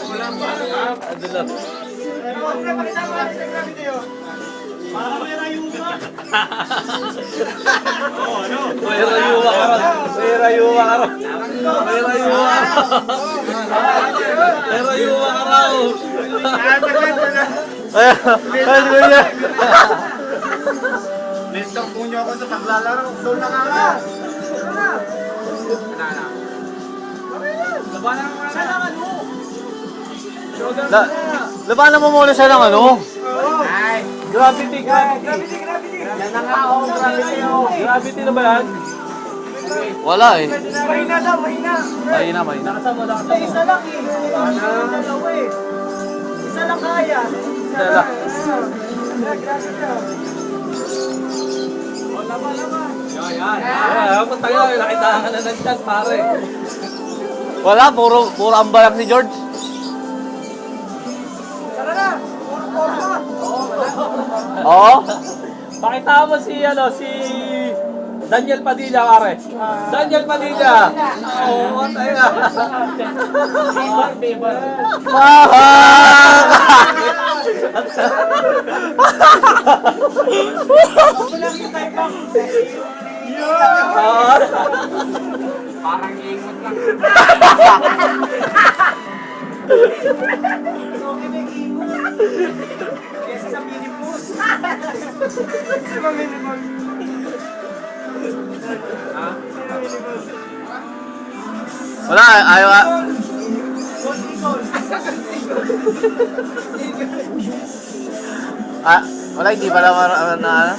Kulang. Ano lang. May rayuwa ka raw. Listong po niyo ako sa paglalaro. Doon na nga. Labanan mo na lang ano. Labanan mo muna siya ng ano? Ay. Gravity. Yan na nga oh, gravity oh. Gravity na ba yan? Wala eh. Mahina daw, mahina. Mahina. Isa lang eh. Dalawa eh. Isa lang kaya. Dala. Laban. Yan. Tayo, nakita ka na ng chat, pare. Wala, puro ambalak ni George. Tara na. Oo. Pakita mo si Daniel Padilla, pare. Daniel Padilla. Oo, tayo na. Beber. Parang ingot lang. Kesa sa minibus. Sa minibus. Wala, ayaw ka. Wala, hindi pala na